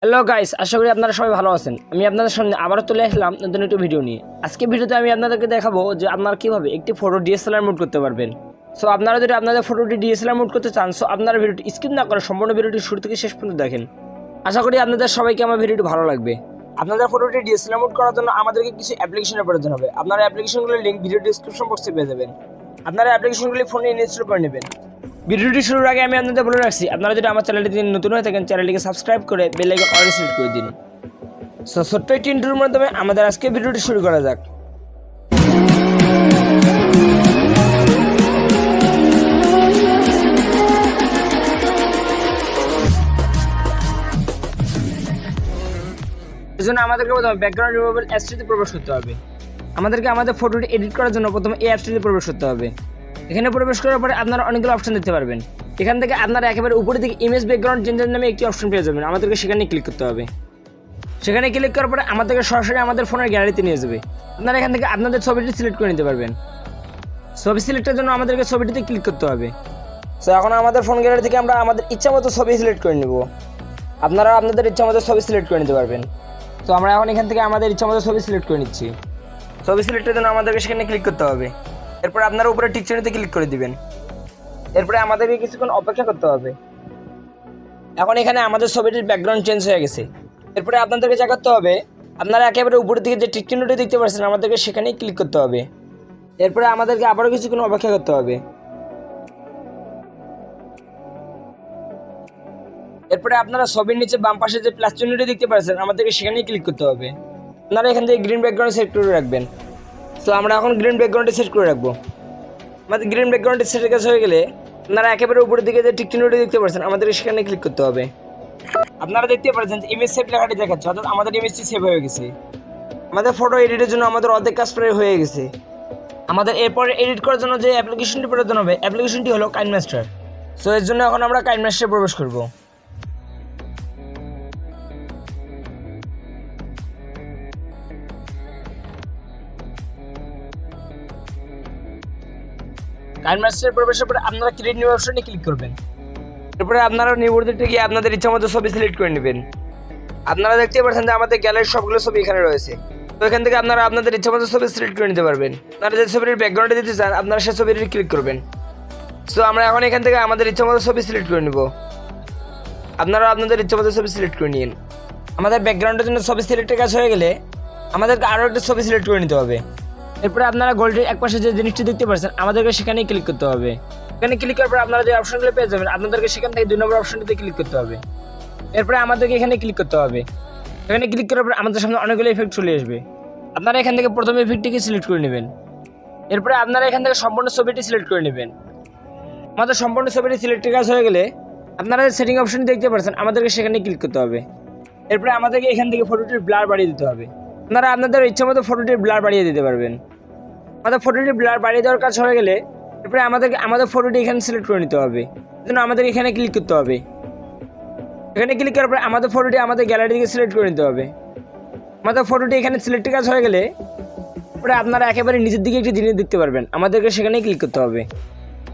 Hello guys, আশা করি আপনারা সবাই ভালো আছেন। আমি আপনাদের সামনে আবারও চলে আসলাম নতুন একটি ভিডিও নিয়ে। আজকে ভিডিওতে আমি আপনাদেরকে দেখাবো যে আপনারা কিভাবে একটি ফটো ডিএসএলআর মোড করতে পারবেন। সো আপনারা যদি আপনাদের ফটোটি ডিএসএলআর মোড করতে চান, সো আপনারা ভিডিওটি স্কিপ না করে সম্পূর্ণ ভিডিওটি শুরু থেকে শেষ পর্যন্ত দেখেন। আশা করি আপনাদের সবাইকে আমার ভিডিওটি ভালো লাগবে। আপনাদের ফটোটি ডিএসএলআর মোড করার জন্য আমাদেরকে কিছু অ্যাপ্লিকেশনের প্রয়োজন হবে। আপনারা অ্যাপ্লিকেশনগুলোর লিঙ্ক ভিডিও ডেসক্রিপশন বক্সে পেয়ে যাবেন। আপনারা অ্যাপ্লিকেশনগুলি ফোনে ইনস্টল করে নেবেন। ভিডিওটি শুরুর আগে আমি আপনাদের বলে রাখছি, আপনারা যদি আমার চ্যানেলটি নতুন হয়ে থাকেন, চ্যানেলটিকে সাবস্ক্রাইব করে বেল আইকন অল সিলেক্ট করে দিন। সো ছোট্ট একটি ইন্ট্রোর মাধ্যমে আমাদের আজকে ভিডিওটি শুরু করা যাক। এর জন্য আমাদেরকে প্রথমে ব্যাকগ্রাউন্ড রিমুভাল অ্যাপসটিতে প্রবেশ করতে হবে। আমাদেরকে আমাদের ফটোটি এডিট করার জন্য প্রথমে এই অ্যাপসটিতে প্রবেশ করতে হবে। এখানে প্রবেশ করার পরে আপনারা অনেকগুলো অপশন দেখতে পারবেন। এখান থেকে আপনারা একেবারে উপরে দিকে ইমেজ ব্যাকগ্রাউন্ড চেঞ্জার নামে একটি অপশন পেয়ে যাবেন। আমাদেরকে সেখানে ক্লিক করতে হবে। সেখানে ক্লিক করার পরে আমাদেরকে সরাসরি আমাদের ফোনের গ্যালারিতে নিয়ে যাবে। আপনারা এখান থেকে আপনাদের ছবিটি সিলেক্ট করে নিতে পারবেন। ছবি সিলেক্টের জন্য আমাদেরকে ছবিটিতে ক্লিক করতে হবে। সো এখন আমাদের ফোন গ্যালারি থেকে আমরা আমাদের ইচ্ছা মতো ছবি সিলেক্ট করে নেব। আপনারা আপনাদের ইচ্ছা মতো ছবি সিলেক্ট করে নিতে পারবেন। তো আমরা এখন এখান থেকে আমাদের ইচ্ছা মতো ছবি সিলেক্ট করে নিচ্ছি। ছবি সিলেক্টের জন্য আমাদেরকে সেখানে ক্লিক করতে হবে। এরপরে আপনারা উপরে টিক চিহ্নতে ক্লিক করে দিবেন। এরপরে আমাদেরকে কিছুক্ষণ অপেক্ষা করতে হবে। এখন এখানে আমাদের ছবিটির ব্যাকগ্রাউন্ড চেঞ্জ হয়ে গেছে। এরপরে আপনাদেরকে যা করতে হবে, আপনারা একেবারে উপরের দিকে যে টিক চিহ্নটি দেখতে পাচ্ছেন, আমাদেরকে সেখানেই ক্লিক করতে হবে। এরপরে আমাদেরকে আবারও কিছুক্ষণ অপেক্ষা করতে হবে। এরপরে আপনারা ছবির নিচে বাম পাশে যে প্লাস চিহ্নটি দেখতে পাচ্ছেন, আমাদেরকে সেখানেই ক্লিক করতে হবে। আপনারা এখান থেকে গ্রিন ব্যাকগ্রাউন্ড সেট করে রাখবেন। তো আমরা এখন গ্রিন ব্যাকগ্রাউন্ডে সেট করে রাখবো। আমাদের গ্রিন ব্যাকগ্রাউন্ডে সেটের কাজ হয়ে গেলে আপনারা একেবারে উপরের দিকে যে টিক চিহ্নটি দেখতে পাচ্ছেন, আমাদেরকে সেখানে ক্লিক করতে হবে। আপনারা দেখতে পাচ্ছেন যে ইমেজ সেভ লেখাটি দেখাচ্ছে, অর্থাৎ আমাদের ইমেজটি সেভ হয়ে গেছে। আমাদের ফটো এডিটের জন্য আমাদের অর্ধেক কাজ প্রায় হয়ে গেছে। আমাদের এরপরে এডিট করার জন্য যে অ্যাপ্লিকেশনটি প্রয়োজন হবে, অ্যাপ্লিকেশনটি হলো কাইনমাস্টার। সো এর জন্য এখন আমরা কাইনমাস্টারে প্রবেশ করব। কাইনমাস্টারে প্রবেশের পরে আপনারা ক্রিয়েট নিউ অপশনে ক্লিক করবেন। এরপরে আপনারা নিবর্দিতে গিয়ে আপনাদের ইচ্ছা মতো ছবি সিলেক্ট করে নেবেন। আপনারা দেখতে পাচ্ছেন যে আমাদের গ্যালারির সবগুলো ছবি এখানে রয়েছে। তো এখান থেকে আপনারা আপনাদের ইচ্ছা মতো ছবি সিলেক্ট করে নিতে পারবেন। আপনারা যে ছবির ব্যাকগ্রাউন্ডে দিতে চান, আপনারা সেই ছবিটি ক্লিক করবেন। সো আমরা এখন এখান থেকে আমাদের ইচ্ছা মতো ছবি সিলেক্ট করে নেব। আপনারা আপনাদের ইচ্ছা মতো ছবি সিলেক্ট করে নিন। আমাদের ব্যাকগ্রাউন্ডের জন্য ছবি সিলেক্টের কাজ হয়ে গেলে আমাদেরকে আরও একটা ছবি সিলেক্ট করে নিতে হবে। এরপরে আপনারা গোল্ডের একপাশে যে জিনিসটি দেখতে পাচ্ছেন, আমাদেরকে সেখানেই ক্লিক করতে হবে। এখানে ক্লিক করার পর আপনারা যে অপশনগুলো পেয়ে যাবেন, আপনাদেরকে সেখান থেকে 2 নম্বর অপশনটিতে ক্লিক করতে হবে। এরপরে আমাদেরকে এখানে ক্লিক করতে হবে। এখানে ক্লিক করার পর আমাদের সামনে অনেকগুলো ইফেক্ট চলে আসবে। আপনারা এখান থেকে প্রথম ইফেক্টটিকে সিলেক্ট করে নেবেন। এরপরে আপনারা এখান থেকে সম্পূর্ণ ছবিটি সিলেক্ট করে নেবেন। আমাদের সম্পূর্ণ ছবিটি সিলেক্টের কাজ হয়ে গেলে আপনারা যে সেটিং অপশনটি দেখতে পাচ্ছেন, আমাদেরকে সেখানে ক্লিক করতে হবে। এরপরে আমাদেরকে এখান থেকে ফটোটির ব্লার বাড়িয়ে দিতে হবে। আপনারা আপনাদের ইচ্ছা মতো ফটোটির ব্লার বাড়িয়ে দিতে পারবেন। আমাদের ফটোটি ব্লার বাড়িয়ে দেওয়ার কাজ হয়ে গেলে এরপরে আমাদেরকে আমাদের ফটোটি এখানে সিলেক্ট করে নিতে হবে। জন্য আমাদের এখানে ক্লিক করতে হবে। এখানে ক্লিক করার পরে আমাদের ফটোটি আমাদের গ্যালারি থেকে সিলেক্ট করে নিতে হবে। আমাদের ফটোটি এখানে সিলেক্টের কাজ হয়ে গেলে এরপরে আপনারা একেবারে নিচের দিকে একটি জিনিস দেখতে পারবেন, আমাদেরকে সেখানেই ক্লিক করতে হবে।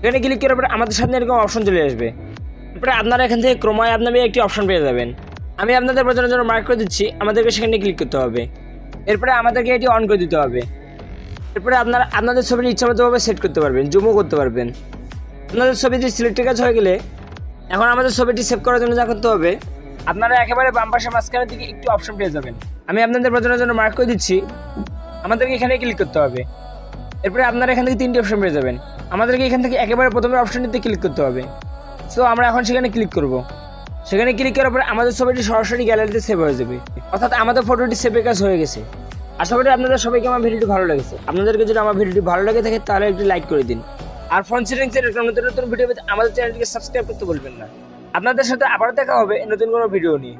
এখানে ক্লিক করার পরে আমাদের সামনে এরকম অপশন চলে আসবে। এরপরে আপনারা এখান থেকে ক্রোমায় আপনার একটি অপশন পেয়ে যাবেন। আমি আপনাদের বোঝানোর জন্য মার্ক করে দিচ্ছি, আমাদেরকে সেখানে ক্লিক করতে হবে। এরপরে আমাদেরকে এটি অন করে দিতে হবে। এরপরে আপনারা আপনাদের ছবিটি ইচ্ছামতোভাবে সেট করতে পারবেন, জুমও করতে পারবেন। আপনাদের ছবিটি সিলেক্টের কাজ হয়ে গেলে এখন আমাদের ছবিটি সেভ করার জন্য যা করতে হবে, আপনারা একেবারে বাম পাশে মাঝখানের দিকে একটি অপশন পেয়ে যাবেন। আমি আপনাদের বোঝানোর জন্য মার্ক করে দিচ্ছি, আমাদেরকে এখানে ক্লিক করতে হবে। এরপরে আপনারা এখান থেকে 3টি অপশন পেয়ে যাবেন। আমাদেরকে এখান থেকে একেবারে প্রথমে অপশনটিতে ক্লিক করতে হবে। সো আমরা এখন সেখানে ক্লিক করব। সেখানে ক্লিক করার পরে আমাদের ছবিটি সরাসরি গ্যালারিতে সেভ হয়ে যাবে, অর্থাৎ আমাদের ফটোটি সেভের কাজ হয়ে গেছে। আশা করি আপনাদের সবাইকে আমার ভিডিওটি ভালো লেগেছে। আপনাদেরকে যদি আমার ভিডিওটি ভালো লেগে থাকে তাহলে একটু লাইক করে দিন। আর ফোন সেটিংসের নতুন নতুন ভিডিও পেতে আমাদের চ্যানেলটিকে সাবস্ক্রাইব করতে বলবেন না। আপনাদের সাথে আবার দেখা হবে নতুন কোনো ভিডিও নিয়ে।